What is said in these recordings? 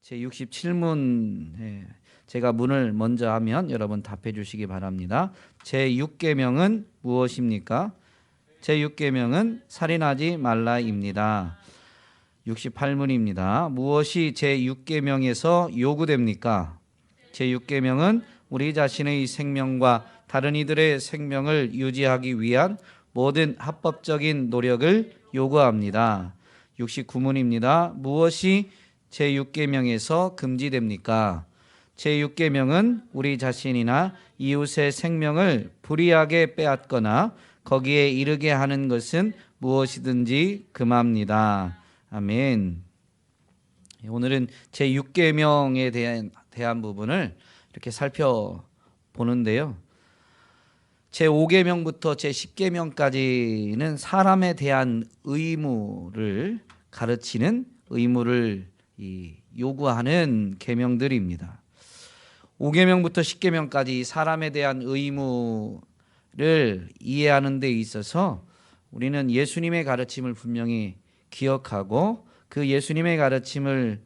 제 67문 제가 문을 먼저 하면 여러분 답해 주시기 바랍니다. 제 6계명은 무엇입니까? 제 6계명은 살인하지 말라입니다. 68문입니다. 무엇이 제 6계명에서 요구됩니까? 제 6계명은 우리 자신의 생명과 다른 이들의 생명을 유지하기 위한 모든 합법적인 노력을 요구합니다. 69문입니다. 무엇이 제6계명에서 금지됩니까? 제6계명은 우리 자신이나 이웃의 생명을 불의하게 빼앗거나 거기에 이르게 하는 것은 무엇이든지 금합니다. 아멘. 오늘은 제6계명에 대한 부분을 이렇게 살펴보는데요. 제5계명부터 제10계명까지는 사람에 대한 의무를 가르치는 의무를 요구하는 계명들입니다. 5계명부터 10계명까지 사람에 대한 의무를 이해하는 데 있어서 우리는 예수님의 가르침을 분명히 기억하고 그 예수님의 가르침을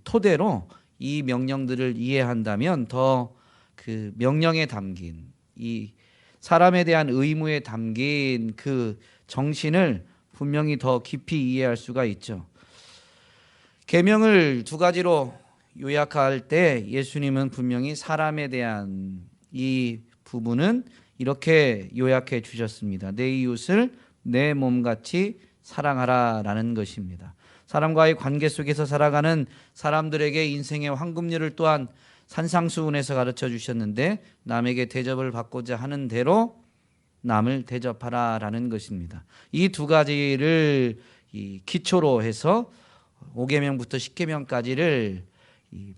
토대로 이 명령들을 이해한다면 더 그 명령에 담긴 이 사람에 대한 의무에 담긴 그 정신을 분명히 더 깊이 이해할 수가 있죠. 계명을 두 가지로 요약할 때 예수님은 분명히 사람에 대한 이 부분은 이렇게 요약해 주셨습니다. 내 이웃을 내 몸같이 사랑하라라는 것입니다. 사람과의 관계 속에서 살아가는 사람들에게 인생의 황금률을 또한 산상수훈에서 가르쳐 주셨는데 남에게 대접을 받고자 하는 대로 남을 대접하라라는 것입니다. 이 두 가지를 기초로 해서 5계명부터 10계명까지를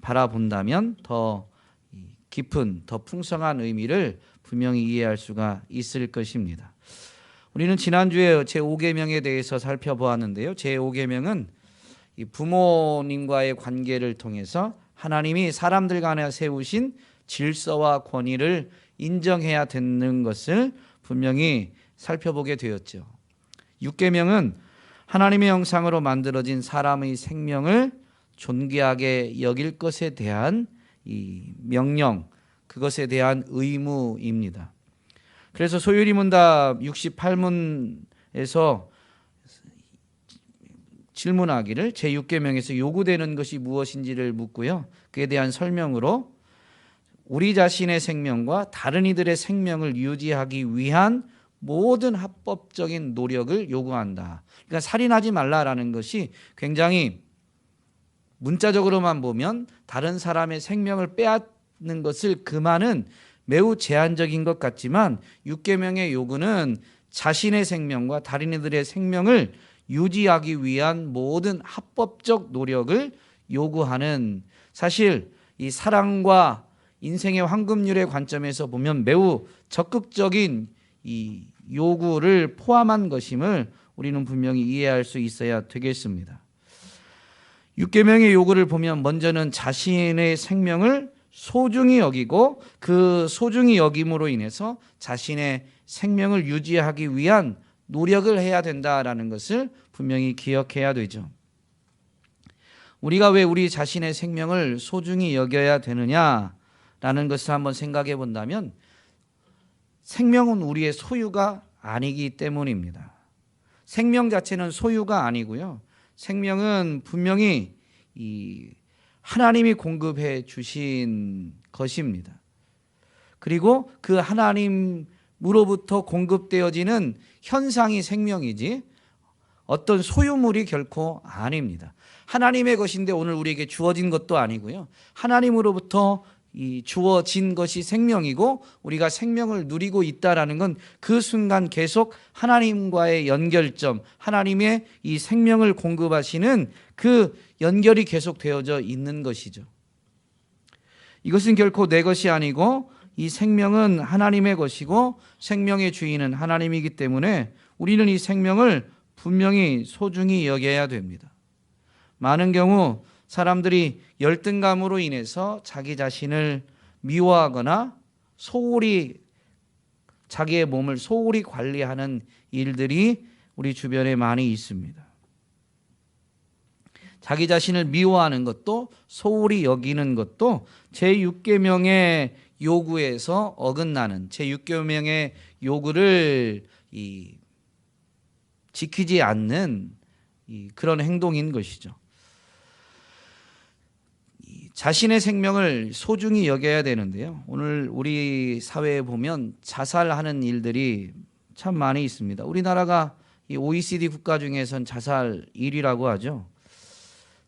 바라본다면 더 깊은, 더 풍성한 의미를 분명히 이해할 수가 있을 것입니다. 우리는 지난주에 제5계명에 대해서 살펴보았는데요. 제5계명은 부모님과의 관계를 통해서 하나님이 사람들 간에 세우신 질서와 권위를 인정해야 되는 것을 분명히 살펴보게 되었죠. 6계명은 하나님의 형상으로 만들어진 사람의 생명을 존귀하게 여길 것에 대한 이 명령, 그것에 대한 의무입니다. 그래서 소유리문답 68문에서 질문하기를 제6계명에서 요구되는 것이 무엇인지를 묻고요. 그에 대한 설명으로 우리 자신의 생명과 다른 이들의 생명을 유지하기 위한 모든 합법적인 노력을 요구한다. 그러니까 살인하지 말라라는 것이 굉장히 문자적으로만 보면 다른 사람의 생명을 빼앗는 것을 금하는 매우 제한적인 것 같지만 6계명의 요구는 자신의 생명과 다른 이들의 생명을 유지하기 위한 모든 합법적 노력을 요구하는, 사실 이 사랑과 인생의 황금률의 관점에서 보면 매우 적극적인 이 요구를 포함한 것임을 우리는 분명히 이해할 수 있어야 되겠습니다. 6계명의 요구를 보면 먼저는 자신의 생명을 소중히 여기고 그 소중히 여김으로 인해서 자신의 생명을 유지하기 위한 노력을 해야 된다라는 것을 분명히 기억해야 되죠. 우리가 왜 우리 자신의 생명을 소중히 여겨야 되느냐라는 것을 한번 생각해 본다면 생명은 우리의 소유가 아니기 때문입니다. 생명 자체는 소유가 아니고요. 생명은 분명히 이 하나님이 공급해 주신 것입니다. 그리고 그 하나님으로부터 공급되어지는 현상이 생명이지 어떤 소유물이 결코 아닙니다. 하나님의 것인데 오늘 우리에게 주어진 것도 아니고요. 하나님으로부터 주어진 것이 생명이고 우리가 생명을 누리고 있다라는 건 그 순간 계속 하나님과의 연결점, 하나님의 이 생명을 공급하시는 그 연결이 계속 되어져 있는 것이죠. 이것은 결코 내 것이 아니고 이 생명은 하나님의 것이고 생명의 주인은 하나님이기 때문에 우리는 이 생명을 분명히 소중히 여겨야 됩니다. 많은 경우 사람들이 열등감으로 인해서 자기 자신을 미워하거나 소홀히 자기의 몸을 소홀히 관리하는 일들이 우리 주변에 많이 있습니다. 자기 자신을 미워하는 것도 소홀히 여기는 것도 제6계명의 요구에서 어긋나는 제6계명의 요구를 지키지 않는 그런 행동인 것이죠. 자신의 생명을 소중히 여겨야 되는데요. 오늘 우리 사회에 보면 자살하는 일들이 참 많이 있습니다. 우리나라가 이 OECD 국가 중에선 자살 1위라고 하죠.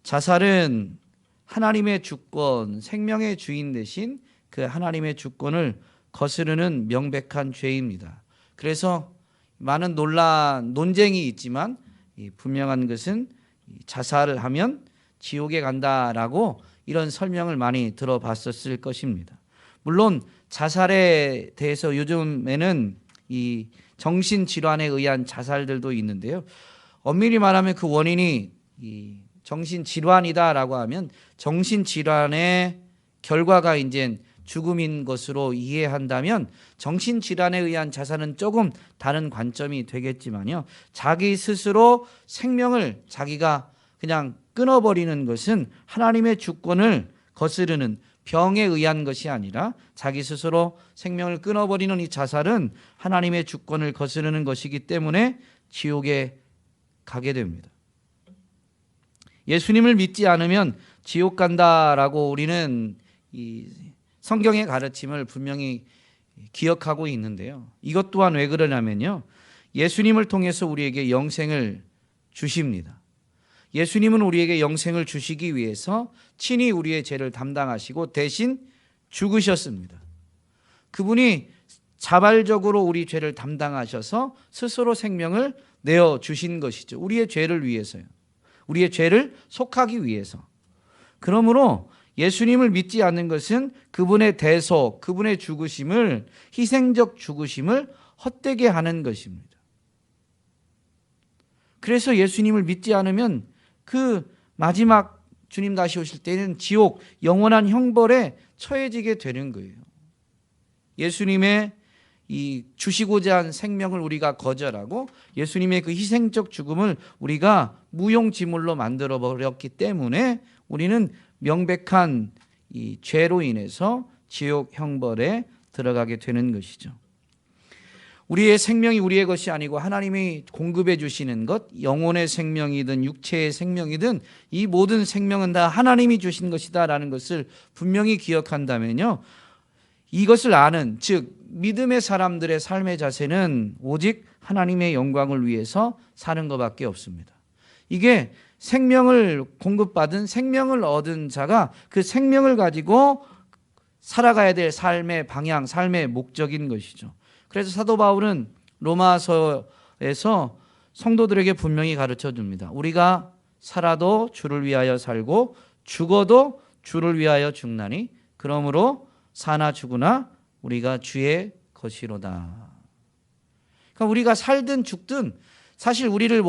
자살은 하나님의 주권, 생명의 주인 대신 그 하나님의 주권을 거스르는 명백한 죄입니다. 그래서 많은 논쟁이 있지만 분명한 것은 자살을 하면 지옥에 간다라고 이런 설명을 많이 들어봤었을 것입니다. 물론 자살에 대해서 요즘에는 이 정신질환에 의한 자살들도 있는데요. 엄밀히 말하면 그 원인이 이 정신질환이다라고 하면 정신질환의 결과가 이제 죽음인 것으로 이해한다면 정신질환에 의한 자살은 조금 다른 관점이 되겠지만요. 자기 스스로 생명을 자기가 그냥 끊어버리는 것은 하나님의 주권을 거스르는 병에 의한 것이 아니라 자기 스스로 생명을 끊어버리는 이 자살은 하나님의 주권을 거스르는 것이기 때문에 지옥에 가게 됩니다. 예수님을 믿지 않으면 지옥 간다라고 우리는 이 성경의 가르침을 분명히 기억하고 있는데요. 이것 또한 왜 그러냐면요. 예수님을 통해서 우리에게 영생을 주십니다. 예수님은 우리에게 영생을 주시기 위해서 친히 우리의 죄를 담당하시고 대신 죽으셨습니다. 그분이 자발적으로 우리 죄를 담당하셔서 스스로 생명을 내어주신 것이죠. 우리의 죄를 위해서요. 우리의 죄를 속하기 위해서. 그러므로 예수님을 믿지 않는 것은 그분의 대속, 그분의 죽으심을, 희생적 죽으심을 헛되게 하는 것입니다. 그래서 예수님을 믿지 않으면 그 마지막 주님 다시 오실 때는 지옥, 영원한 형벌에 처해지게 되는 거예요. 예수님의 이 주시고자 한 생명을 우리가 거절하고 예수님의 그 희생적 죽음을 우리가 무용지물로 만들어 버렸기 때문에 우리는 명백한 이 죄로 인해서 지옥 형벌에 들어가게 되는 것이죠. 우리의 생명이 우리의 것이 아니고 하나님이 공급해 주시는 것, 영혼의 생명이든 육체의 생명이든 이 모든 생명은 다 하나님이 주신 것이다라는 것을 분명히 기억한다면요. 이것을 아는, 즉 믿음의 사람들의 삶의 자세는 오직 하나님의 영광을 위해서 사는 것밖에 없습니다. 이게 생명을 공급받은, 생명을 얻은 자가 그 생명을 가지고 살아가야 될 삶의 방향, 삶의 목적인 것이죠. 그래서 사도 바울은 로마서에서 성도들에게 분명히 가르쳐 줍니다. 우리가 살아도 주를 위하여 살고 죽어도 주를 위하여 죽나니 그러므로 사나 죽으나 우리가 주의 것이로다. 그러니까 우리가 살든 죽든 사실 우리를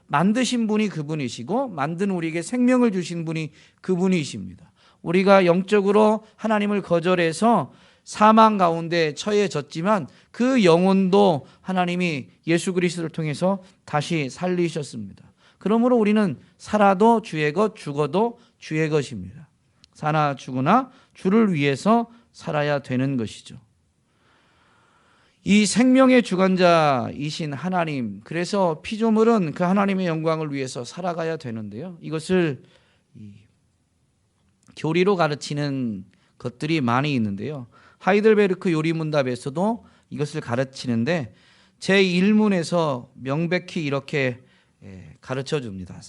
만드신 분이 그분이시고 만든 우리에게 생명을 주신 분이 그분이십니다. 우리가 영적으로 하나님을 거절해서 사망 가운데 처해졌지만 그 영혼도 하나님이 예수 그리스도를 통해서 다시 살리셨습니다. 그러므로 우리는 살아도 주의 것, 죽어도 주의 것입니다. 사나 죽으나 주를 위해서 살아야 되는 것이죠. 이 생명의 주관자이신 하나님, 그래서 피조물은 그 하나님의 영광을 위해서 살아가야 되는데요. 이것을 교리로 가르치는 것들이 많이 있는데요. 하이델베르크 요리문답에서도 이것을 가르치는데 제1문에서 명백히 이렇게 가르쳐 줍니다.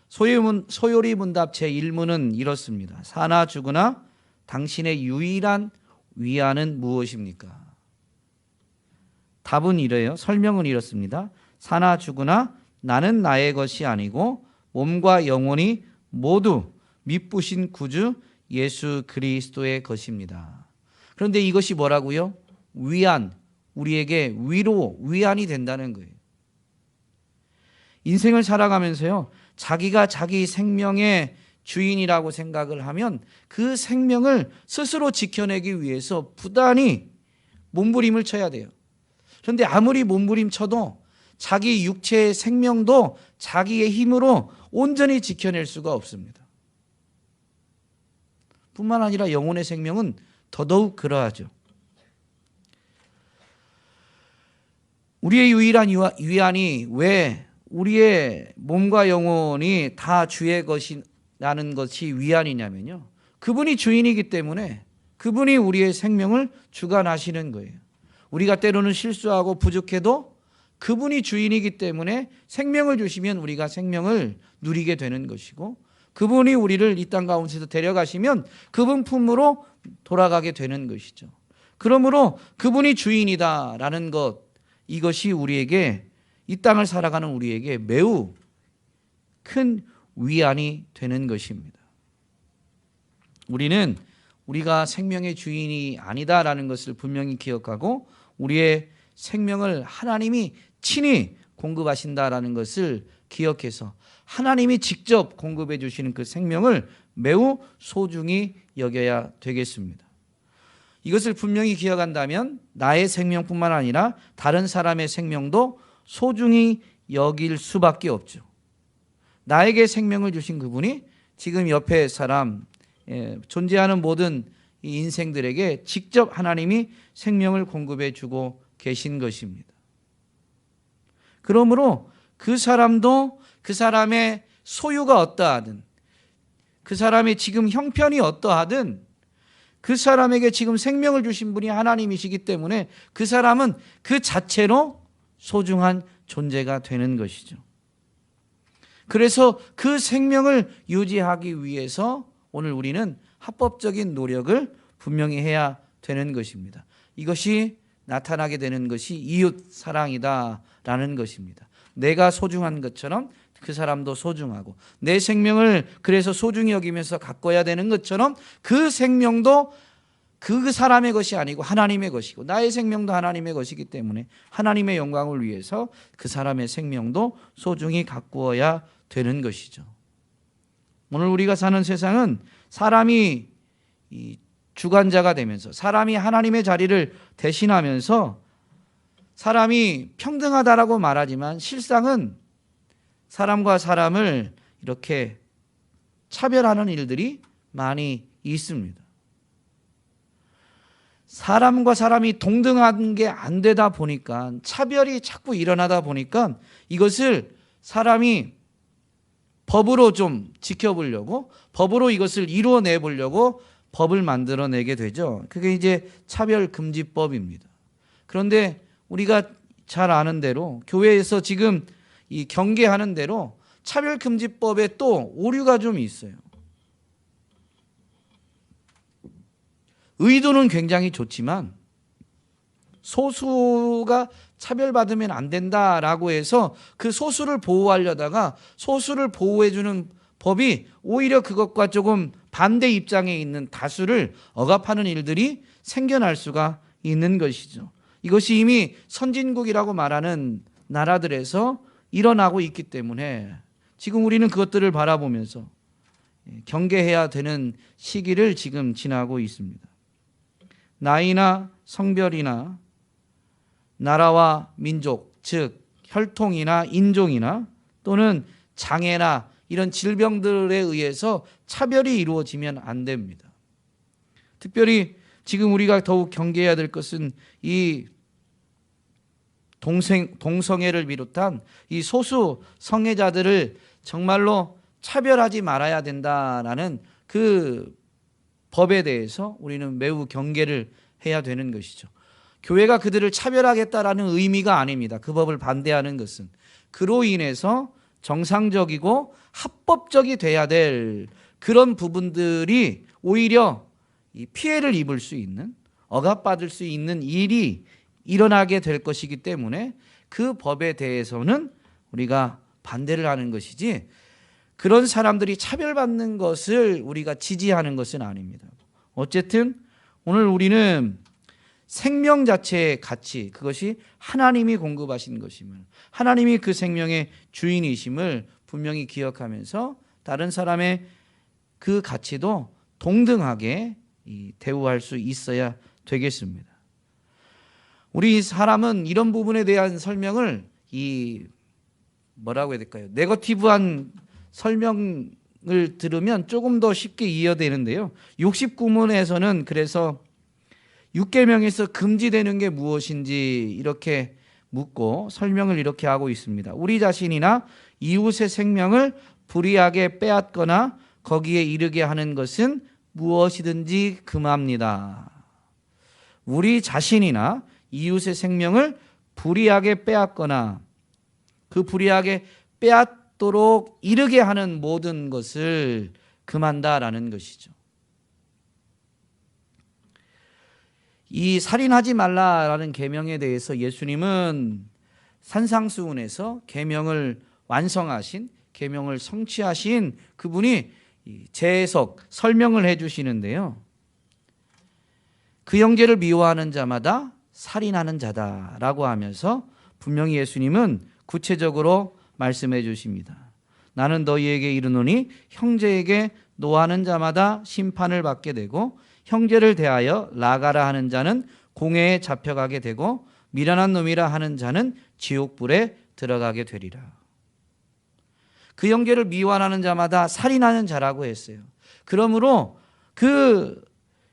소요리문답 제1문은 이렇습니다. 사나 죽으나 당신의 유일한 위안은 무엇입니까? 답은 이래요. 설명은 이렇습니다. 사나 죽으나 나는 나의 것이 아니고 몸과 영혼이 모두 미쁘신 구주 예수 그리스도의 것입니다. 그런데 이것이 뭐라고요? 위안, 우리에게 위로, 위안이 된다는 거예요. 인생을 살아가면서요, 자기가 자기 생명의 주인이라고 생각을 하면 그 생명을 스스로 지켜내기 위해서 부단히 몸부림을 쳐야 돼요. 그런데 아무리 몸부림 쳐도 자기 육체의 생명도 자기의 힘으로 온전히 지켜낼 수가 없습니다. 뿐만 아니라 영혼의 생명은 더더욱 그러하죠. 우리의 유일한 위안이 왜 우리의 몸과 영혼이 다 주의 것이라는 것이 위안이냐면요, 그분이 주인이기 때문에 그분이 우리의 생명을 주관하시는 거예요. 우리가 때로는 실수하고 부족해도 그분이 주인이기 때문에 생명을 주시면 우리가 생명을 누리게 되는 것이고, 그분이 우리를 이 땅 가운데서 데려가시면 그분 품으로 돌아가게 되는 것이죠. 그러므로 그분이 주인이다라는 것, 이것이 우리에게, 이 땅을 살아가는 우리에게 매우 큰 위안이 되는 것입니다. 우리는 우리가 생명의 주인이 아니다라는 것을 분명히 기억하고, 우리의 생명을 하나님이 친히 공급하신다라는 것을 기억해서 하나님이 직접 공급해 주시는 그 생명을 매우 소중히 여겨야 되겠습니다. 이것을 분명히 기억한다면 나의 생명뿐만 아니라 다른 사람의 생명도 소중히 여길 수밖에 없죠. 나에게 생명을 주신 그분이 지금 옆에 사람, 존재하는 모든 이 인생들에게 직접 하나님이 생명을 공급해 주고 계신 것입니다. 그러므로 그 사람도 그 사람의 소유가 어떠하든, 그 사람의 지금 형편이 어떠하든, 그 사람에게 지금 생명을 주신 분이 하나님이시기 때문에 그 사람은 그 자체로 소중한 존재가 되는 것이죠. 그래서 그 생명을 유지하기 위해서 오늘 우리는 합법적인 노력을 분명히 해야 되는 것입니다. 이것이 나타나게 되는 것이 이웃 사랑이다라는 것입니다. 내가 소중한 것처럼 그 사람도 소중하고, 내 생명을 그래서 소중히 여기면서 가꿔야 되는 것처럼 그 생명도 그 사람의 것이 아니고 하나님의 것이고, 나의 생명도 하나님의 것이기 때문에 하나님의 영광을 위해서 그 사람의 생명도 소중히 가꾸어야 되는 것이죠. 오늘 우리가 사는 세상은 사람이 이 주관자가 되면서, 사람이 하나님의 자리를 대신하면서 사람이 평등하다라고 말하지만 실상은 사람과 사람을 이렇게 차별하는 일들이 많이 있습니다. 사람과 사람이 동등한 게 안 되다 보니까, 차별이 자꾸 일어나다 보니까 이것을 사람이 법으로 좀 지켜보려고, 법으로 이것을 이루어내 보려고 법을 만들어내게 되죠. 그게 이제 차별금지법입니다. 그런데 우리가 잘 아는 대로 교회에서 지금 이 경계하는 대로 차별금지법에 또 오류가 좀 있어요. 의도는 굉장히 좋지만 소수가 차별받으면 안 된다라고 해서 그 소수를 보호하려다가 소수를 보호해주는 법이 오히려 그것과 조금 반대 입장에 있는 다수를 억압하는 일들이 생겨날 수가 있는 것이죠. 이것이 이미 선진국이라고 말하는 나라들에서 일어나고 있기 때문에 지금 우리는 그것들을 바라보면서 경계해야 되는 시기를 지금 지나고 있습니다. 나이나 성별이나 나라와 민족, 즉 혈통이나 인종이나 또는 장애나 이런 질병들에 의해서 차별이 이루어지면 안 됩니다. 특별히 지금 우리가 더욱 경계해야 될 것은 이 동성애를 비롯한 이 소수 성애자들을 정말로 차별하지 말아야 된다라는 그 법에 대해서 우리는 매우 경계를 해야 되는 것이죠. 교회가 그들을 차별하겠다라는 의미가 아닙니다. 그 법을 반대하는 것은 그로 인해서 정상적이고 합법적이 돼야 될 그런 부분들이 오히려 이 피해를 입을 수 있는, 억압받을 수 있는 일이 일어나게 될 것이기 때문에 그 법에 대해서는 우리가 반대를 하는 것이지, 그런 사람들이 차별받는 것을 우리가 지지하는 것은 아닙니다. 어쨌든 오늘 우리는 생명 자체의 가치, 그것이 하나님이 공급하신 것임을, 하나님이 그 생명의 주인이심을 분명히 기억하면서 다른 사람의 그 가치도 동등하게 대우할 수 있어야 되겠습니다. 우리 사람은 이런 부분에 대한 설명을 뭐라고 해야 될까요? 네거티브한 설명을 들으면 조금 더 쉽게 이해되는데요. 69문에서는 그래서 6계명에서 금지되는 게 무엇인지 이렇게 묻고 설명을 이렇게 하고 있습니다. 우리 자신이나 이웃의 생명을 불의하게 빼앗거나 거기에 이르게 하는 것은 무엇이든지 금합니다. 우리 자신이나 이웃의 생명을 불의하게 빼앗거나 그 불의하게 빼앗도록 이르게 하는 모든 것을 금한다라는 것이죠. 이 살인하지 말라라는 계명에 대해서 예수님은 산상수훈에서 계명을 완성하신, 계명을 성취하신 그분이 재해석, 설명을 해주시는데요. 그 형제를 미워하는 자마다 살인하는 자다라고 하면서 분명히 예수님은 구체적으로 말씀해 주십니다. 나는 너희에게 이르노니 형제에게 노하는 자마다 심판을 받게 되고 형제를 대하여 나가라 하는 자는 공회에 잡혀가게 되고 미련한 놈이라 하는 자는 지옥불에 들어가게 되리라. 그 형제를 미워하는 자마다 살인하는 자라고 했어요. 그러므로 그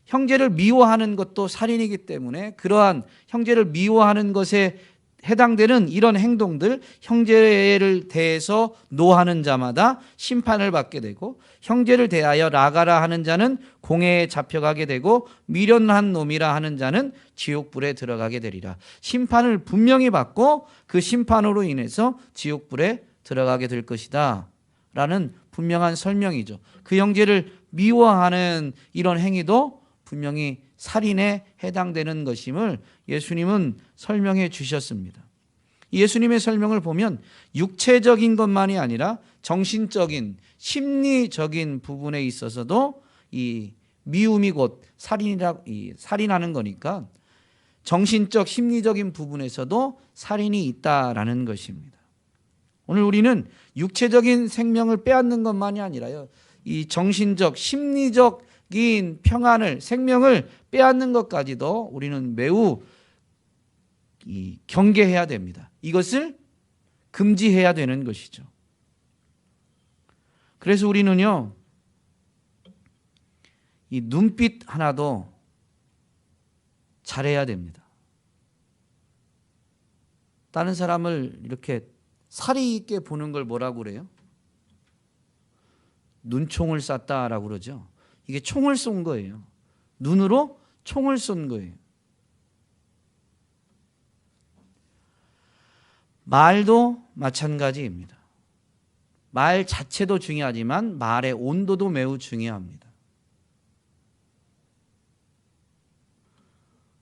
형제를 미워하는 것도 살인이기 때문에 그러한 형제를 미워하는 것에 해당되는 이런 행동들, 형제를 대해서 노하는 자마다 심판을 받게 되고 형제를 대하여 나가라 하는 자는 공회에 잡혀가게 되고 미련한 놈이라 하는 자는 지옥불에 들어가게 되리라. 심판을 분명히 받고 그 심판으로 인해서 지옥불에 들어가게 될 것이다 라는 분명한 설명이죠. 그 형제를 미워하는 이런 행위도 분명히 살인에 해당되는 것임을 예수님은 설명해 주셨습니다. 예수님의 설명을 보면 육체적인 것만이 아니라 정신적인, 심리적인 부분에 있어서도 이 미움이 곧 살인하는 거니까 정신적, 심리적인 부분에서도 살인이 있다라는 것입니다. 오늘 우리는 육체적인 생명을 빼앗는 것만이 아니라요, 이 정신적, 심리적인 평안을, 생명을 빼앗는 것까지도 우리는 매우 경계해야 됩니다. 이것을 금지해야 되는 것이죠. 그래서 우리는요, 이 눈빛 하나도 잘해야 됩니다. 다른 사람을 이렇게 살이 있게 보는 걸 뭐라고 그래요? 눈총을 쐈다라고 그러죠. 이게 총을 쏜 거예요. 눈으로 총을 쏜 거예요. 말도 마찬가지입니다. 말 자체도 중요하지만 말의 온도도 매우 중요합니다.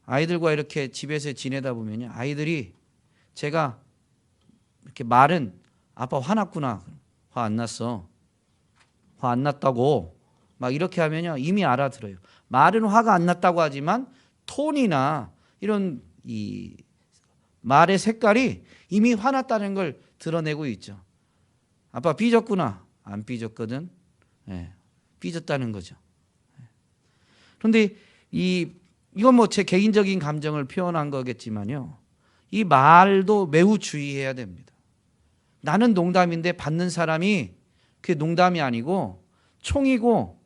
아이들과 이렇게 집에서 지내다 보면요, 아이들이 제가 이렇게 말은 아빠 화났구나, 화 안 났어, 화 안 났다고 막 이렇게 하면요 이미 알아들어요. 말은 화가 안 났다고 하지만 톤이나 이런 이 말의 색깔이 이미 화났다는 걸 드러내고 있죠. 아빠 삐졌구나. 안 삐졌거든. 네, 삐졌다는 거죠. 그런데 이건 뭐 제 개인적인 감정을 표현한 거겠지만요, 이 말도 매우 주의해야 됩니다. 나는 농담인데 받는 사람이 그게 농담이 아니고 총이고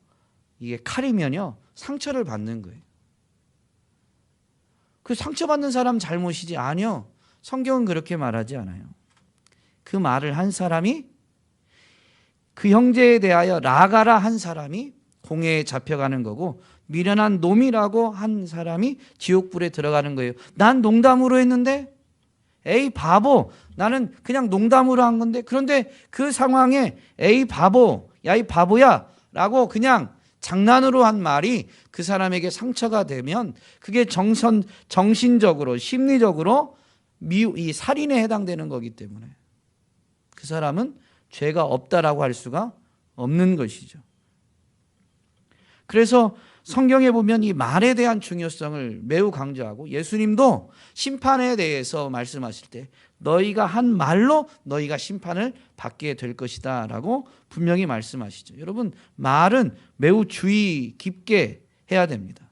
이게 칼이면요 상처를 받는 거예요. 그 상처받는 사람 잘못이지? 아니요. 성경은 그렇게 말하지 않아요. 그 말을 한 사람이, 그 형제에 대하여 나가라 한 사람이 공회에 잡혀가는 거고 미련한 놈이라고 한 사람이 지옥불에 들어가는 거예요. 난 농담으로 했는데, 에이 바보, 나는 그냥 농담으로 한 건데, 그런데 그 상황에 에이 바보, 야 이 바보야 라고 그냥 장난으로 한 말이 그 사람에게 상처가 되면 그게 정신적으로, 심리적으로 이 살인에 해당되는 거기 때문에 그 사람은 죄가 없다라고 할 수가 없는 것이죠. 그래서 성경에 보면 이 말에 대한 중요성을 매우 강조하고 예수님도 심판에 대해서 말씀하실 때 너희가 한 말로 너희가 심판을 받게 될 것이다 라고 분명히 말씀하시죠. 여러분, 말은 매우 주의 깊게 해야 됩니다.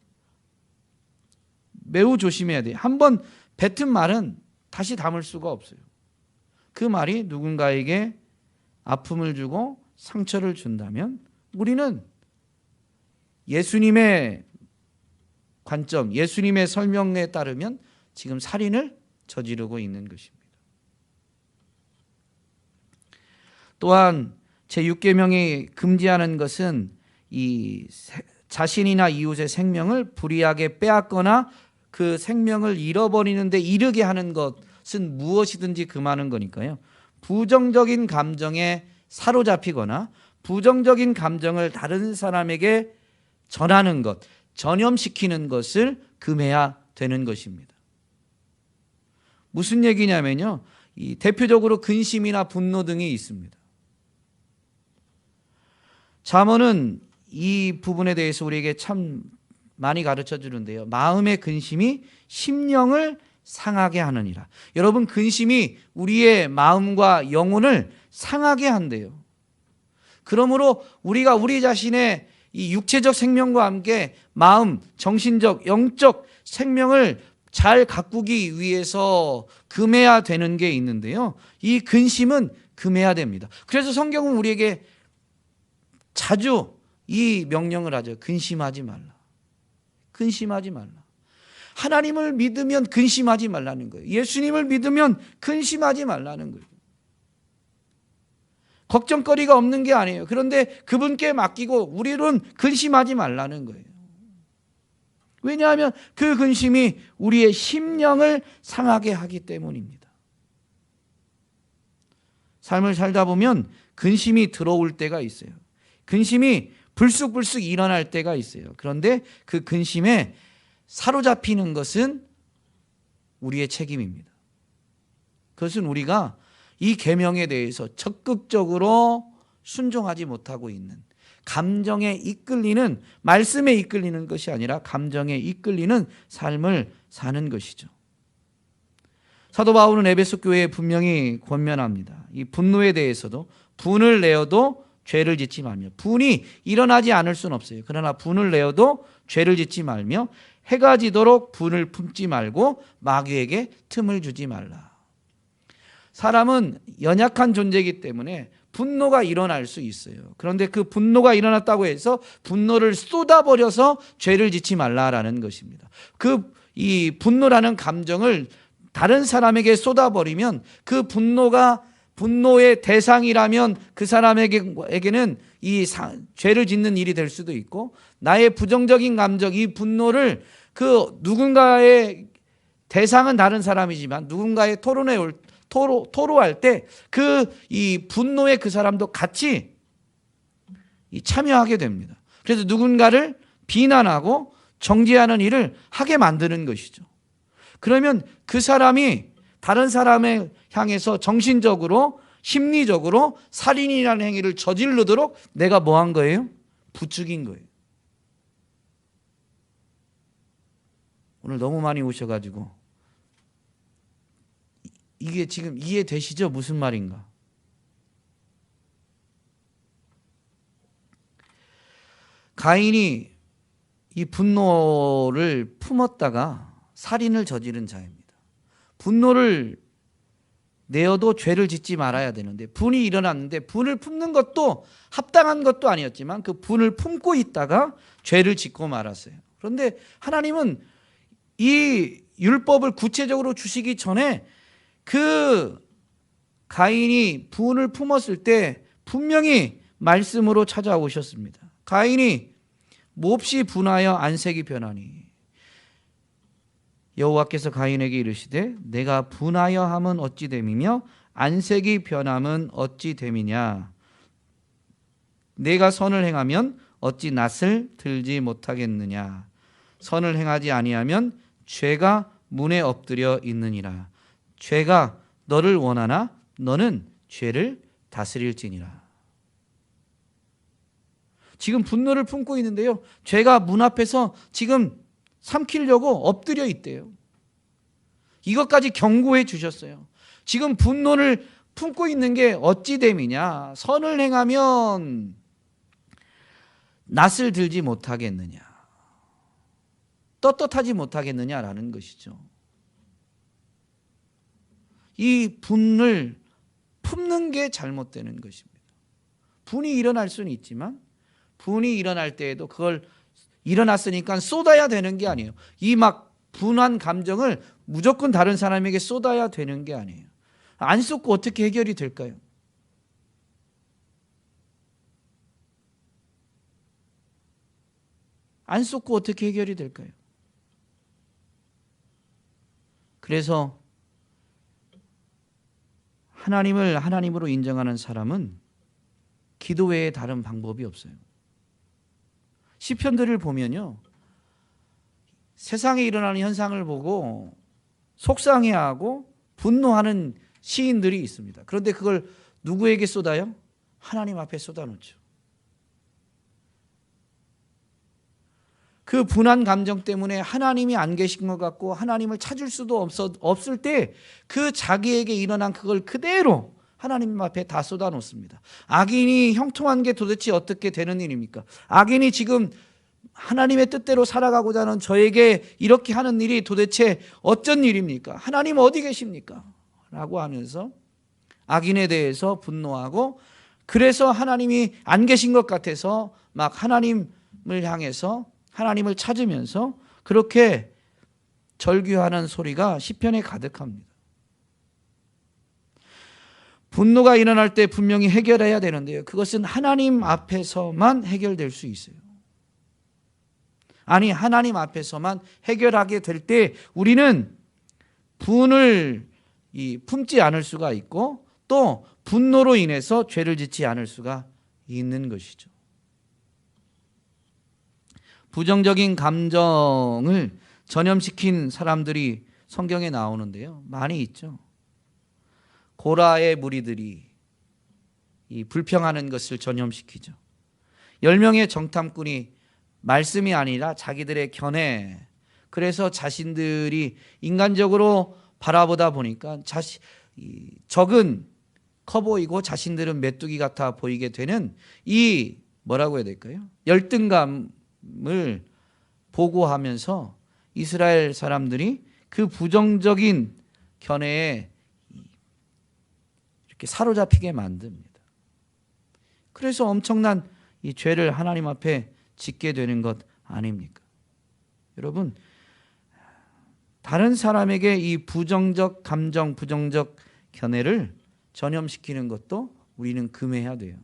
매우 조심해야 돼요. 한번 뱉은 말은 다시 담을 수가 없어요. 그 말이 누군가에게 아픔을 주고 상처를 준다면 우리는 예수님의 관점, 예수님의 설명에 따르면 지금 살인을 저지르고 있는 것입니다. 또한 제6계명이 금지하는 것은 이 자신이나 이웃의 생명을 불의하게 빼앗거나 그 생명을 잃어버리는 데 이르게 하는 것은 무엇이든지 금하는 거니까요. 부정적인 감정에 사로잡히거나 부정적인 감정을 다른 사람에게 전하는 것, 전염시키는 것을 금해야 되는 것입니다. 무슨 얘기냐면요. 이 대표적으로 근심이나 분노 등이 있습니다. 잠언은 이 부분에 대해서 우리에게 참 많이 가르쳐 주는데요. 마음의 근심이 심령을 상하게 하느니라. 여러분, 근심이 우리의 마음과 영혼을 상하게 한대요. 그러므로 우리가 우리 자신의 이 육체적 생명과 함께 마음, 정신적, 영적 생명을 잘 가꾸기 위해서 금해야 되는 게 있는데요. 이 근심은 금해야 됩니다. 그래서 성경은 우리에게 자주 이 명령을 하죠. 근심하지 말라. 근심하지 말라. 하나님을 믿으면 근심하지 말라는 거예요. 예수님을 믿으면 근심하지 말라는 거예요. 걱정거리가 없는 게 아니에요. 그런데 그분께 맡기고 우리는 근심하지 말라는 거예요. 왜냐하면 그 근심이 우리의 심령을 상하게 하기 때문입니다. 삶을 살다 보면 근심이 들어올 때가 있어요. 근심이 불쑥불쑥 일어날 때가 있어요. 그런데 그 근심에 사로잡히는 것은 우리의 책임입니다. 그것은 우리가 이 계명에 대해서 적극적으로 순종하지 못하고 있는, 감정에 이끌리는, 말씀에 이끌리는 것이 아니라 감정에 이끌리는 삶을 사는 것이죠. 사도 바울은 에베소 교회에 분명히 권면합니다. 이 분노에 대해서도 분을 내어도 죄를 짓지 말며, 분이 일어나지 않을 수는 없어요. 그러나 분을 내어도 죄를 짓지 말며 해가 지도록 분을 품지 말고 마귀에게 틈을 주지 말라. 사람은 연약한 존재이기 때문에 분노가 일어날 수 있어요. 그런데 그 분노가 일어났다고 해서 분노를 쏟아버려서 죄를 짓지 말라라는 것입니다. 이 분노라는 감정을 다른 사람에게 쏟아버리면 그 분노의 대상이라면 그 사람에게는 이 죄를 짓는 일이 될 수도 있고, 나의 부정적인 감정, 이 분노를 그 누군가의 대상은 다른 사람이지만 누군가의 토로할 때 이 분노에 그 사람도 같이 참여하게 됩니다. 그래서 누군가를 비난하고 정죄하는 일을 하게 만드는 것이죠. 그러면 그 사람이 다른 사람을 향해서 정신적으로, 심리적으로 살인이라는 행위를 저지르도록 내가 뭐 한 거예요? 부추긴 거예요. 오늘 너무 많이 오셔가지고 이게 지금 이해되시죠? 무슨 말인가? 가인이 이 분노를 품었다가 살인을 저지른 자입니다. 분노를 내어도 죄를 짓지 말아야 되는데 분이 일어났는데 분을 품는 것도 합당한 것도 아니었지만 그 분을 품고 있다가 죄를 짓고 말았어요. 그런데 하나님은 이 율법을 구체적으로 주시기 전에 그 가인이 분을 품었을 때 분명히 말씀으로 찾아오셨습니다. 가인이 몹시 분하여 안색이 변하니 여호와께서 가인에게 이르시되 내가 분하여 함은 어찌 됨이며 안색이 변함은 어찌 됨이냐. 내가 선을 행하면 어찌 낯을 들지 못하겠느냐. 선을 행하지 아니하면 죄가 문에 엎드려 있느니라. 죄가 너를 원하나 너는 죄를 다스릴지니라. 지금 분노를 품고 있는데요, 죄가 문 앞에서 지금 삼키려고 엎드려 있대요. 이것까지 경고해 주셨어요. 지금 분노를 품고 있는 게 어찌 됨이냐. 선을 행하면 낯을 들지 못하겠느냐, 떳떳하지 못하겠느냐라는 것이죠. 이 분을 품는 게 잘못되는 것입니다. 분이 일어날 수는 있지만 분이 일어날 때에도 그걸 일어났으니까 쏟아야 되는 게 아니에요. 이 막 분한 감정을 무조건 다른 사람에게 쏟아야 되는 게 아니에요. 안 쏟고 어떻게 해결이 될까요? 안 쏟고 어떻게 해결이 될까요? 그래서 하나님을 하나님으로 인정하는 사람은 기도 외에 다른 방법이 없어요. 시편들을 보면요, 세상에 일어나는 현상을 보고 속상해하고 분노하는 시인들이 있습니다. 그런데 그걸 누구에게 쏟아요? 하나님 앞에 쏟아놓죠. 그 분한 감정 때문에 하나님이 안 계신 것 같고 하나님을 찾을 수도 없을 때 그 자기에게 일어난 그걸 그대로 하나님 앞에 다 쏟아놓습니다. 악인이 형통한 게 도대체 어떻게 되는 일입니까? 악인이 지금 하나님의 뜻대로 살아가고자 하는 저에게 이렇게 하는 일이 도대체 어쩐 일입니까? 하나님 어디 계십니까? 라고 하면서 악인에 대해서 분노하고, 그래서 하나님이 안 계신 것 같아서 막 하나님을 향해서 하나님을 찾으면서 그렇게 절규하는 소리가 시편에 가득합니다. 분노가 일어날 때 분명히 해결해야 되는데요, 그것은 하나님 앞에서만 해결될 수 있어요. 아니, 하나님 앞에서만 해결하게 될 때 우리는 분을 품지 않을 수가 있고 또 분노로 인해서 죄를 짓지 않을 수가 있는 것이죠. 부정적인 감정을 전염시킨 사람들이 성경에 나오는데요, 많이 있죠. 고라의 무리들이 이 불평하는 것을 전염시키죠. 10명의 정탐꾼이 말씀이 아니라 자기들의 견해, 그래서 자신들이 인간적으로 바라보다 보니까 적은 커 보이고 자신들은 메뚜기 같아 보이게 되는 이 뭐라고 해야 될까요? 열등감을 보고하면서 이스라엘 사람들이 그 부정적인 견해에 이렇게 사로잡히게 만듭니다. 그래서 엄청난 이 죄를 하나님 앞에 짓게 되는 것 아닙니까? 여러분, 다른 사람에게 이 부정적 감정, 부정적 견해를 전염시키는 것도 우리는 금해야 돼요.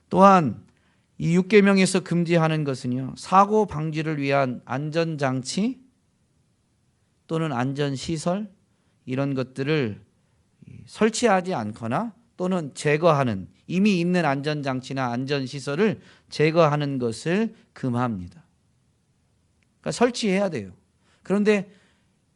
또한 이 6계명에서 금지하는 것은요, 사고 방지를 위한 안전장치 또는 안전시설, 이런 것들을 설치하지 않거나 또는 제거하는, 이미 있는 안전장치나 안전시설을 제거하는 것을 금합니다. 그러니까 설치해야 돼요. 그런데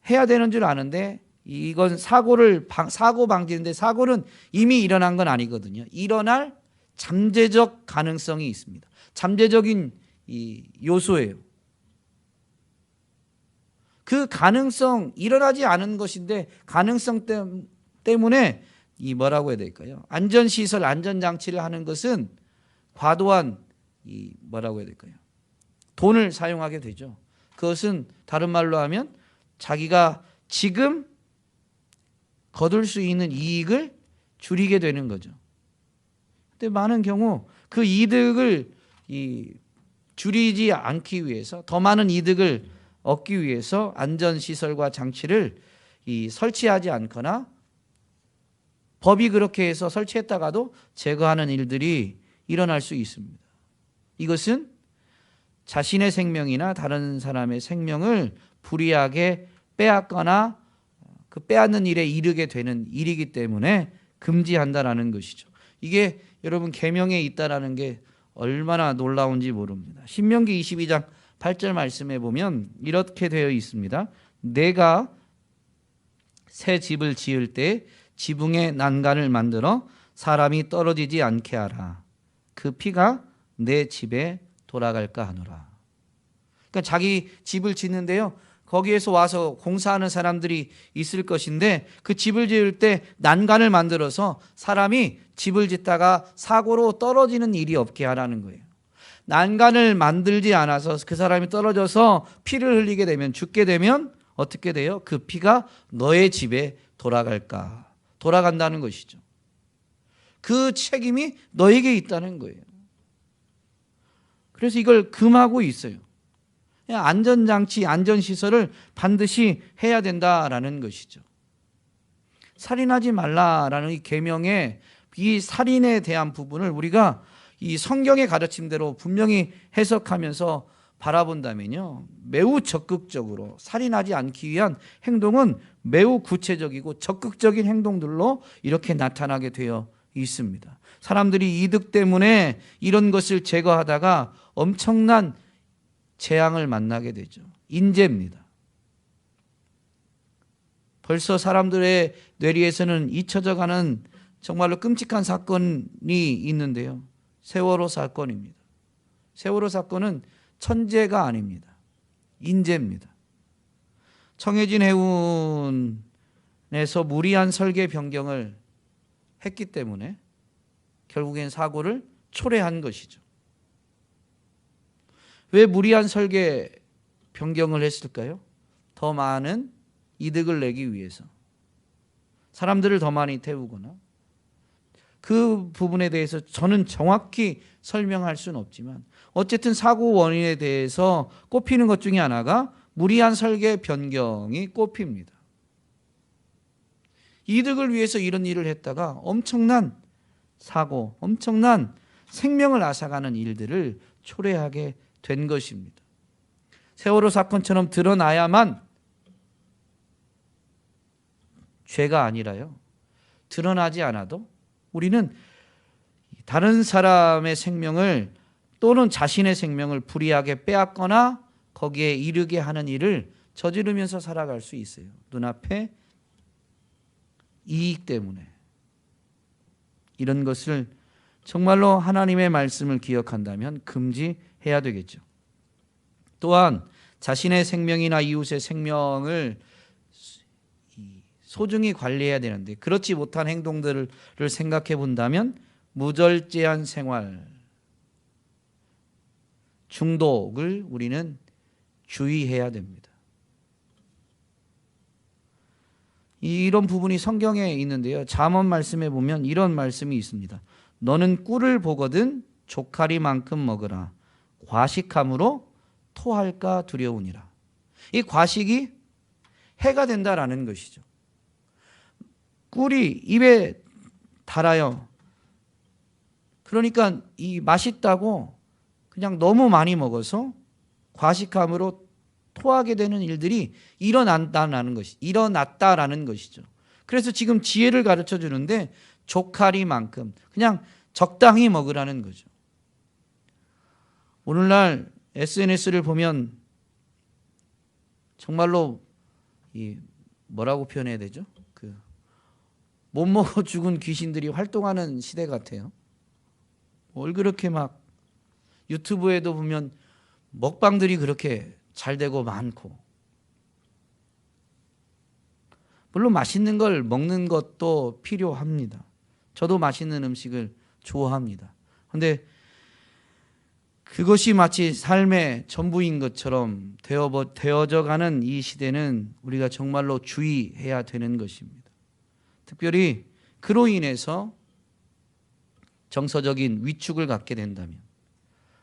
해야 되는 줄 아는데 이건 사고 방지인데 사고는 이미 일어난 건 아니거든요. 일어날 잠재적 가능성이 있습니다. 잠재적인 이 요소예요. 그 가능성, 일어나지 않은 것인데 가능성 때문에 이 뭐라고 해야 될까요? 안전시설, 안전장치를 하는 것은 과도한 이 뭐라고 해야 될까요? 돈을 사용하게 되죠. 그것은 다른 말로 하면 자기가 지금 거둘 수 있는 이익을 줄이게 되는 거죠. 근데 많은 경우 그 이득을 줄이지 않기 위해서, 더 많은 이득을 얻기 위해서 안전시설과 장치를 설치하지 않거나 법이 그렇게 해서 설치했다가도 제거하는 일들이 일어날 수 있습니다. 이것은 자신의 생명이나 다른 사람의 생명을 불이하게 빼앗거나 그 빼앗는 일에 이르게 되는 일이기 때문에 금지한다라는 것이죠. 이게 여러분 계명에 있다라는 게 얼마나 놀라운지 모릅니다. 신명기 22장 8절 말씀에 보면 이렇게 되어 있습니다. 내가 새 집을 지을 때 지붕에 난간을 만들어 사람이 떨어지지 않게 하라. 그 피가 내 집에 돌아갈까 하노라. 그러니까 자기 집을 짓는데요, 거기에서 와서 공사하는 사람들이 있을 것인데 그 집을 지을 때 난간을 만들어서 사람이 집을 짓다가 사고로 떨어지는 일이 없게 하라는 거예요. 난간을 만들지 않아서 그 사람이 떨어져서 피를 흘리게 되면, 죽게 되면 어떻게 돼요? 그 피가 너의 집에 돌아간다는 것이죠. 그 책임이 너에게 있다는 거예요. 그래서 이걸 금하고 있어요. 안전장치, 안전시설을 반드시 해야 된다라는 것이죠. 살인하지 말라라는 이 계명의 이 살인에 대한 부분을 우리가 이 성경의 가르침대로 분명히 해석하면서 바라본다면요, 매우 적극적으로 살인하지 않기 위한 행동은 매우 구체적이고 적극적인 행동들로 이렇게 나타나게 되어 있습니다. 사람들이 이득 때문에 이런 것을 제거하다가 엄청난 재앙을 만나게 되죠. 인재입니다. 벌써 사람들의 뇌리에서는 잊혀져가는 정말로 끔찍한 사건이 있는데요. 세월호 사건입니다. 세월호 사건은 천재가 아닙니다. 인재입니다. 청해진 해운에서 무리한 설계 변경을 했기 때문에 결국엔 사고를 초래한 것이죠. 왜 무리한 설계 변경을 했을까요? 더 많은 이득을 내기 위해서. 사람들을 더 많이 태우거나. 그 부분에 대해서 저는 정확히 설명할 수는 없지만 어쨌든 사고 원인에 대해서 꼽히는 것 중에 하나가 무리한 설계 변경이 꼽힙니다. 이득을 위해서 이런 일을 했다가 엄청난 사고, 엄청난 생명을 앗아가는 일들을 초래하게 된 것입니다. 세월호 사건처럼 드러나야만 죄가 아니라요, 드러나지 않아도 우리는 다른 사람의 생명을 또는 자신의 생명을 불이하게 빼앗거나 거기에 이르게 하는 일을 저지르면서 살아갈 수 있어요. 눈앞에 이익 때문에. 이런 것을 정말로 하나님의 말씀을 기억한다면 금지해야 되겠죠. 또한 자신의 생명이나 이웃의 생명을 소중히 관리해야 되는데 그렇지 못한 행동들을 생각해 본다면 무절제한 생활, 중독을 우리는 주의해야 됩니다. 이런 부분이 성경에 있는데요. 잠언 말씀에 보면 이런 말씀이 있습니다. 너는 꿀을 보거든 조카리만큼 먹으라. 과식함으로 토할까 두려우니라. 이 과식이 해가 된다라는 것이죠. 꿀이 입에 달아요. 그러니까 이 맛있다고 그냥 너무 많이 먹어서 과식함으로 토하게 되는 일들이 일어났다라는 것이죠. 그래서 지금 지혜를 가르쳐 주는데 조카리만큼 그냥 적당히 먹으라는 거죠. 오늘날 SNS를 보면 정말로 뭐라고 표현해야 되죠? 못 먹어 죽은 귀신들이 활동하는 시대 같아요. 뭘 그렇게 막 유튜브에도 보면 먹방들이 그렇게 잘 되고 많고, 물론 맛있는 걸 먹는 것도 필요합니다. 저도 맛있는 음식을 좋아합니다. 그런데 그것이 마치 삶의 전부인 것처럼 되어져가는 이 시대는 우리가 정말로 주의해야 되는 것입니다. 특별히 그로 인해서 정서적인 위축을 갖게 된다면,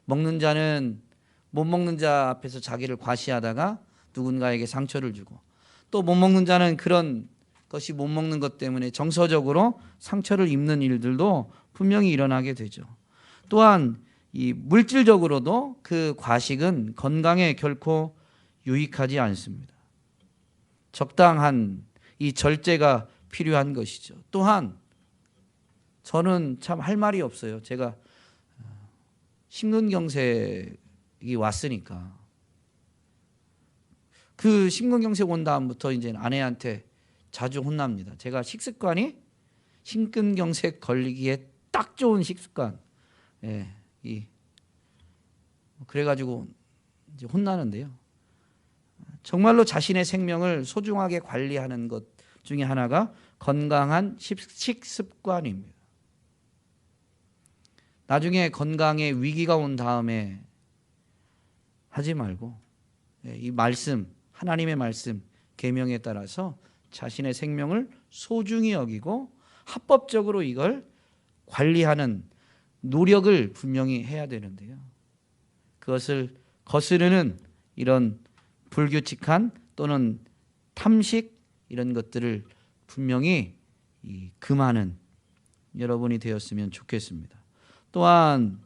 먹는 자는 못 먹는 자 앞에서 자기를 과시하다가 누군가에게 상처를 주고, 또 못 먹는 자는 그런 것이 못 먹는 것 때문에 정서적으로 상처를 입는 일들도 분명히 일어나게 되죠. 또한 이 물질적으로도 그 과식은 건강에 결코 유익하지 않습니다. 적당한 이 절제가 필요한 것이죠. 또한 저는 참 할 말이 없어요. 제가 심근경색이 왔으니까 그 심근경색 온 다음부터 이제 아내한테 자주 혼납니다. 제가 식습관이 심근경색 걸리기에 딱 좋은 식습관. 그래가지고 이제 혼나는데요. 정말로 자신의 생명을 소중하게 관리하는 것 중에 하나가 건강한 식습관입니다. 나중에 건강에 위기가 온 다음에 하지 말고 이 말씀, 하나님의 말씀, 계명에 따라서 자신의 생명을 소중히 여기고 합법적으로 이걸 관리하는 노력을 분명히 해야 되는데요. 그것을 거스르는 이런 불규칙한 또는 탐식 이런 것들을 분명히 금하는 여러분이 되었으면 좋겠습니다. 또한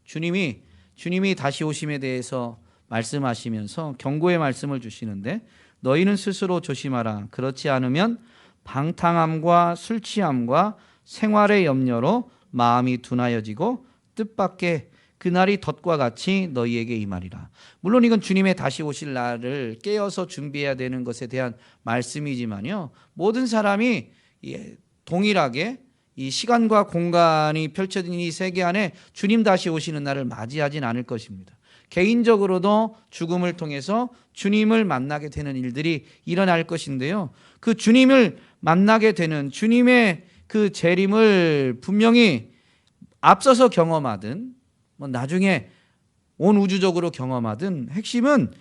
주님이 다시 오심에 대해서 말씀하시면서 경고의 말씀을 주시는데 너희는 스스로 조심하라. 그렇지 않으면 방탕함과 술 취함과 생활의 염려로 마음이 둔하여지고 뜻밖의 그날이 덫과 같이 너희에게 임하리라. 물론 이건 주님의 다시 오실 날을 깨어서 준비해야 되는 것에 대한 말씀이지만요, 모든 사람이 동일하게 이 시간과 공간이 펼쳐진 이 세계 안에 주님 다시 오시는 날을 맞이하진 않을 것입니다. 개인적으로도 죽음을 통해서 주님을 만나게 되는 일들이 일어날 것인데요, 그 주님을 만나게 되는 주님의 그 재림을 분명히 앞서서 경험하든 나중에 온 우주적으로 경험하든 핵심은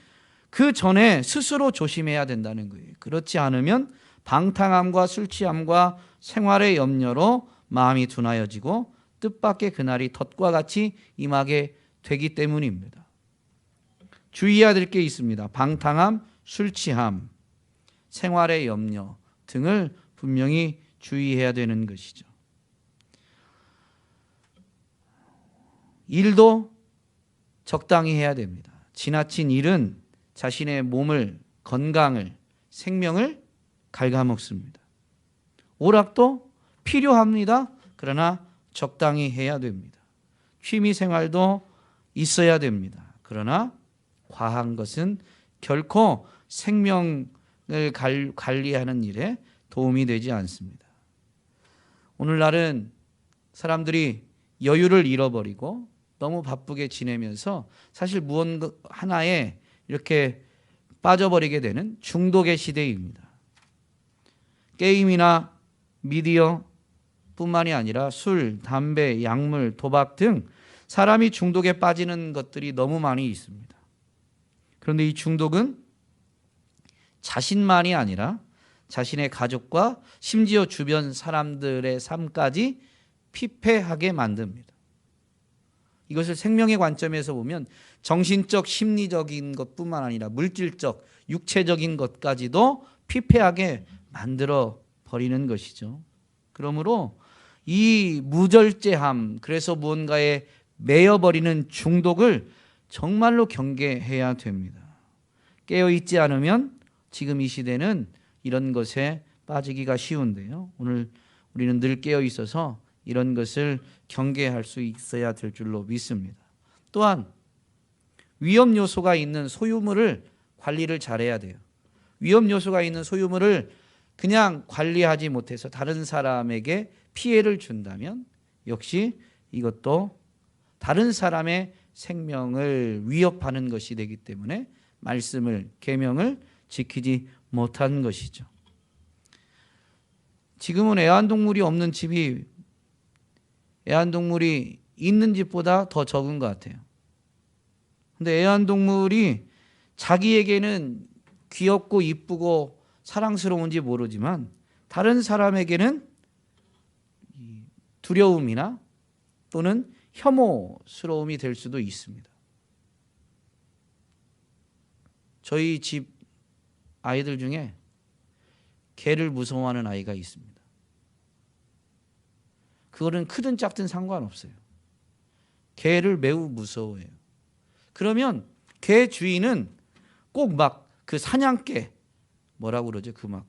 그 전에 스스로 조심해야 된다는 거예요. 그렇지 않으면 방탕함과 술 취함과 생활의 염려로 마음이 둔하여지고 뜻밖의 그날이 덫과 같이 임하게 되기 때문입니다. 주의해야 될 게 있습니다. 방탕함, 술 취함, 생활의 염려 등을 분명히 주의해야 되는 것이죠. 일도 적당히 해야 됩니다. 지나친 일은 자신의 몸을, 건강을, 생명을 갉아먹습니다. 오락도 필요합니다. 그러나 적당히 해야 됩니다. 취미 생활도 있어야 됩니다. 그러나 과한 것은 결코 생명을 관리하는 일에 도움이 되지 않습니다. 오늘날은 사람들이 여유를 잃어버리고 너무 바쁘게 지내면서 사실 무언가 하나에 이렇게 빠져버리게 되는 중독의 시대입니다. 게임이나 미디어 뿐만이 아니라 술, 담배, 약물, 도박 등 사람이 중독에 빠지는 것들이 너무 많이 있습니다. 그런데 이 중독은 자신만이 아니라 자신의 가족과 심지어 주변 사람들의 삶까지 피폐하게 만듭니다. 이것을 생명의 관점에서 보면 정신적, 심리적인 것뿐만 아니라 물질적, 육체적인 것까지도 피폐하게 만들어 버리는 것이죠. 그러므로 이 무절제함, 그래서 무언가에 매여버리는 중독을 정말로 경계해야 됩니다. 깨어있지 않으면 지금 이 시대는 이런 것에 빠지기가 쉬운데요, 오늘 우리는 늘 깨어있어서 이런 것을 경계할 수 있어야 될 줄로 믿습니다. 또한 위험 요소가 있는 소유물을 관리를 잘해야 돼요. 위험 요소가 있는 소유물을 그냥 관리하지 못해서 다른 사람에게 피해를 준다면 역시 이것도 다른 사람의 생명을 위협하는 것이 되기 때문에 말씀을, 계명을 지키지 못한 것이죠. 지금은 애완동물이 없는 집이 애완동물이 있는 집보다 더 적은 것 같아요. 근데 애완동물이 자기에게는 귀엽고 이쁘고 사랑스러운지 모르지만 다른 사람에게는 두려움이나 또는 혐오스러움이 될 수도 있습니다. 저희 집 아이들 중에 개를 무서워하는 아이가 있습니다. 그거는 크든 작든 상관없어요. 개를 매우 무서워해요. 그러면 개 주인은 꼭 막 그 사냥개, 뭐라고 그러죠? 그 막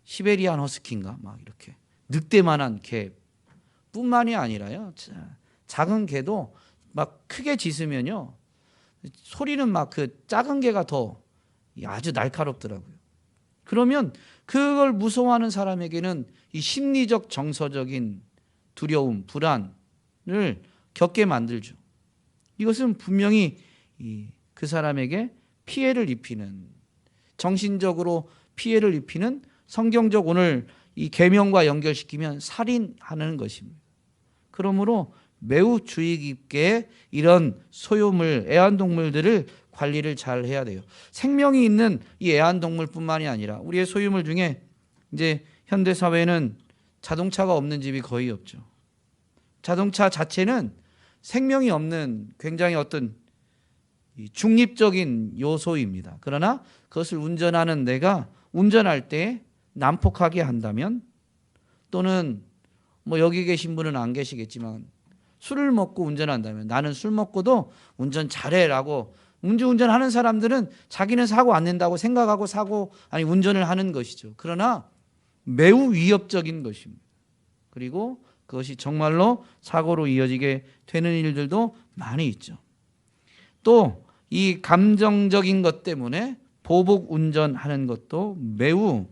시베리안 허스키인가? 막 이렇게 늑대만한 개뿐만이 아니라요, 작은 개도 막 크게 짖으면요, 소리는 막 그 작은 개가 더 아주 날카롭더라고요. 그러면 그걸 무서워하는 사람에게는 이 심리적 정서적인 두려움, 불안을 겪게 만들죠. 이것은 분명히 그 사람에게 피해를 입히는, 정신적으로 피해를 입히는, 성경적 오늘 이 계명과 연결시키면 살인하는 것입니다. 그러므로 매우 주의 깊게 이런 소유물, 애완동물들을 관리를 잘 해야 돼요. 생명이 있는 이 애완동물뿐만이 아니라 우리의 소유물 중에 이제 현대 사회는 자동차가 없는 집이 거의 없죠. 자동차 자체는 생명이 없는 굉장히 어떤 중립적인 요소입니다. 그러나 그것을 운전하는 내가 운전할 때 난폭하게 한다면, 또는 뭐 여기 계신 분은 안 계시겠지만 술을 먹고 운전한다면, 나는 술 먹고도 운전 잘해라고 음주운전하는 사람들은 자기는 사고 안 낸다고 생각하고 운전을 하는 것이죠. 그러나 매우 위협적인 것입니다. 그리고 그것이 정말로 사고로 이어지게 되는 일들도 많이 있죠. 또 이 감정적인 것 때문에 보복 운전하는 것도 매우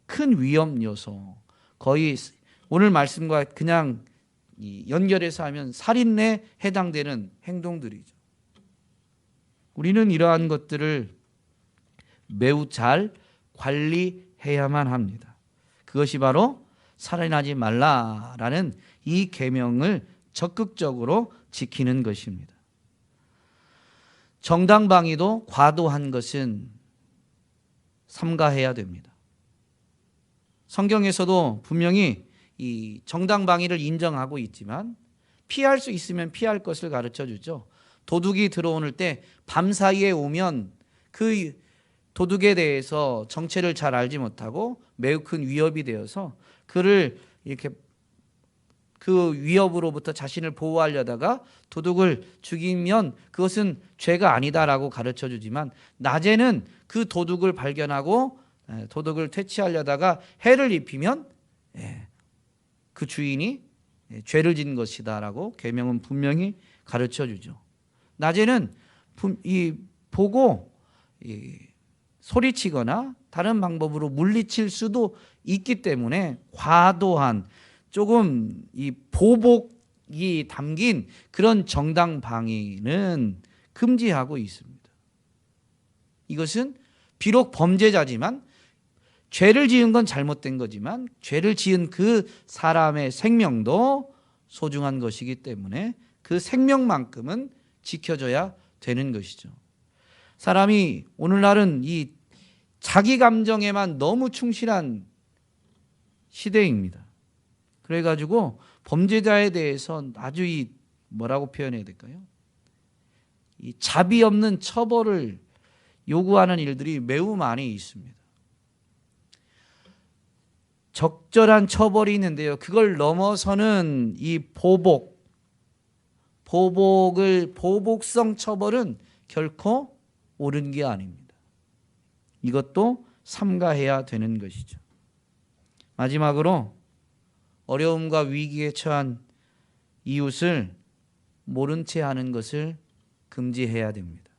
큰 위험 요소, 거의 오늘 말씀과 그냥 연결해서 하면 살인에 해당되는 행동들이죠. 우리는 이러한 것들을 매우 잘 관리해야만 합니다. 그것이 바로 살인하지 말라라는 이 계명을 적극적으로 지키는 것입니다. 정당방위도 과도한 것은 삼가해야 됩니다. 성경에서도 분명히 이 정당방위를 인정하고 있지만 피할 수 있으면 피할 것을 가르쳐 주죠. 도둑이 들어오는 때 밤사이에 오면 그 도둑에 대해서 정체를 잘 알지 못하고 매우 큰 위협이 되어서 그를 이렇게 그 위협으로부터 자신을 보호하려다가 도둑을 죽이면 그것은 죄가 아니다라고 가르쳐 주지만, 낮에는 그 도둑을 발견하고 도둑을 퇴치하려다가 해를 입히면 그 주인이 죄를 지은 것이다라고 계명은 분명히 가르쳐 주죠. 낮에는 보고 소리치거나 다른 방법으로 물리칠 수도 있기 때문에 과도한 조금 이 보복이 담긴 그런 정당방위는 금지하고 있습니다. 이것은 비록 범죄자지만, 죄를 지은 건 잘못된 거지만 죄를 지은 그 사람의 생명도 소중한 것이기 때문에 그 생명만큼은 지켜줘야 되는 것이죠. 사람이 오늘날은 이 자기 감정에만 너무 충실한 시대입니다. 그래가지고 범죄자에 대해서 아주 뭐라고 표현해야 될까요? 이 자비 없는 처벌을 요구하는 일들이 매우 많이 있습니다. 적절한 처벌이 있는데요, 그걸 넘어서는 이 보복성 처벌은 결코 옳은 게 아닙니다. 이것도 삼가해야 되는 것이죠. 마지막으로 어려움과 위기에 처한 이웃을 모른 채 하는 것을 금지해야 됩니다.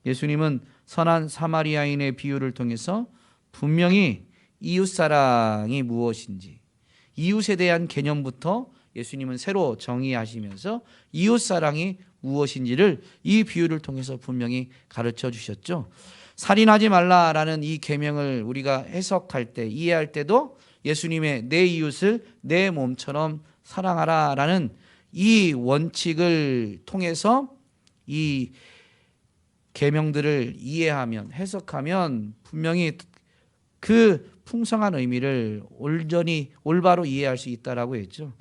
예수님은 선한 사마리아인의 비유를 통해서 분명히 이웃사랑이 무엇인지, 이웃에 대한 개념부터 예수님은 새로 정의하시면서 이웃사랑이 무엇인지를 이 비유를 통해서 분명히 가르쳐 주셨죠. 살인하지 말라라는 이 계명을 우리가 해석할 때, 이해할 때도 예수님의 내 이웃을 내 몸처럼 사랑하라라는 이 원칙을 통해서 이 계명들을 이해하면, 해석하면 분명히 그 풍성한 의미를 온전히 올바로 이해할 수 있다라고 했죠.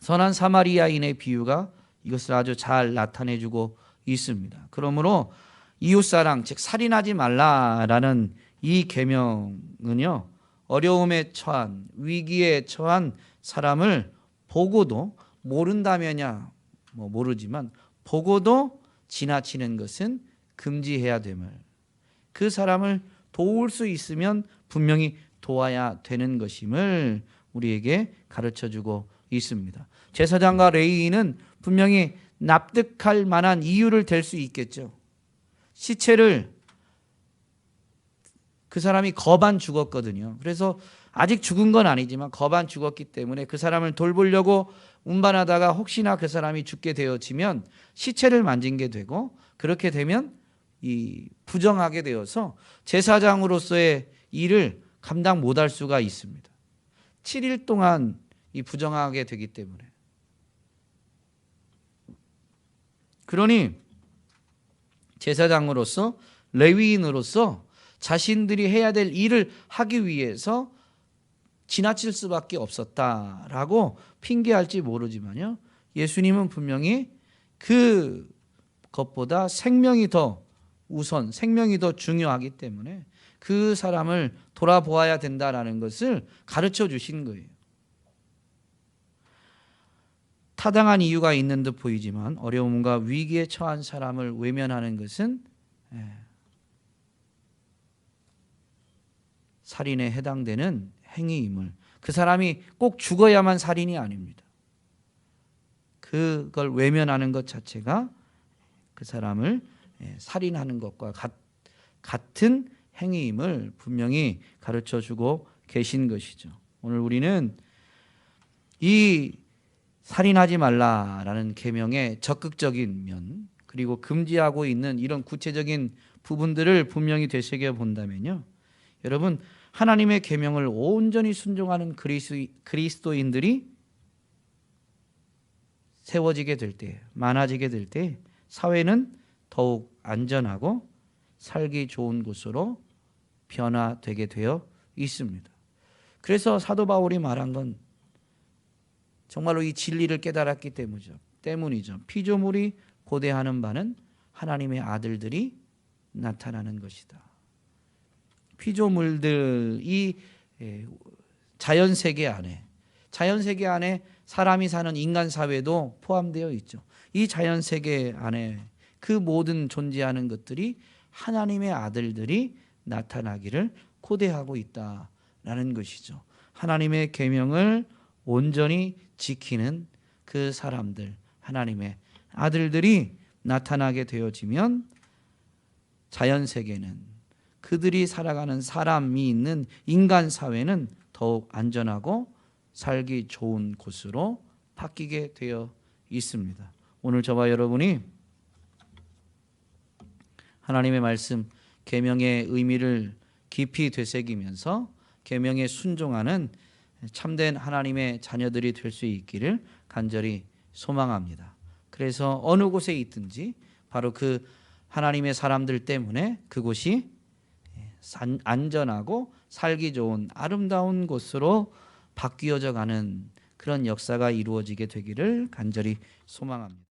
선한 사마리아인의 비유가 이것을 아주 잘 나타내주고 있습니다. 그러므로 이웃사랑, 즉 살인하지 말라라는 이 계명은요, 어려움에 처한, 위기에 처한 사람을 보고도, 모른다면야 모르지만 보고도 지나치는 것은 금지해야 됨을, 그 사람을 도울 수 있으면 분명히 도와야 되는 것임을 우리에게 가르쳐주고 있습니다. 제사장과 레위인은 분명히 납득할 만한 이유를 댈 수 있겠죠. 시체를, 그 사람이 거반 죽었거든요. 그래서 아직 죽은 건 아니지만 거반 죽었기 때문에 그 사람을 돌보려고 운반하다가 혹시나 그 사람이 죽게 되어지면 시체를 만진 게 되고, 그렇게 되면 이 부정하게 되어서 제사장으로서의 일을 감당 못할 수가 있습니다. 7일 동안 이 부정하게 되기 때문에. 그러니 제사장으로서, 레위인으로서 자신들이 해야 될 일을 하기 위해서 지나칠 수밖에 없었다라고 핑계할지 모르지만요. 예수님은 분명히 그것보다 생명이 더 우선, 생명이 더 중요하기 때문에 그 사람을 돌아보아야 된다라는 것을 가르쳐 주신 거예요. 타당한 이유가 있는 듯 보이지만 어려움과 위기에 처한 사람을 외면하는 것은 살인에 해당되는 행위임을, 그 사람이 꼭 죽어야만 살인이 아닙니다. 그걸 외면하는 것 자체가 그 사람을 살인하는 것과 같은 행위임을 분명히 가르쳐주고 계신 것이죠. 오늘 우리는 이 살인하지 말라라는 계명의 적극적인 면, 그리고 금지하고 있는 이런 구체적인 부분들을 분명히 되새겨 본다면요, 여러분, 하나님의 계명을 온전히 순종하는 그리스도인들이 세워지게 될 때, 많아지게 될 때 사회는 더욱 안전하고 살기 좋은 곳으로 변화되게 되어 있습니다. 그래서 사도 바울이 말한 건 정말로 이 진리를 깨달았기 때문이죠. 피조물이 고대하는 바는 하나님의 아들들이 나타나는 것이다. 피조물들이 자연세계 안에 사람이 사는 인간 사회도 포함되어 있죠. 이 자연세계 안에 그 모든 존재하는 것들이 하나님의 아들들이 나타나기를 고대하고 있다라는 것이죠. 하나님의 계명을 온전히 지키는 그 사람들, 하나님의 아들들이 나타나게 되어지면 자연세계는, 그들이 살아가는 사람이 있는 인간 사회는 더욱 안전하고 살기 좋은 곳으로 바뀌게 되어 있습니다. 오늘 저와 여러분이 하나님의 말씀, 계명의 의미를 깊이 되새기면서 계명에 순종하는 참된 하나님의 자녀들이 될 수 있기를 간절히 소망합니다. 그래서 어느 곳에 있든지 바로 그 하나님의 사람들 때문에 그곳이 안전하고 살기 좋은 아름다운 곳으로 바뀌어져 가는 그런 역사가 이루어지게 되기를 간절히 소망합니다.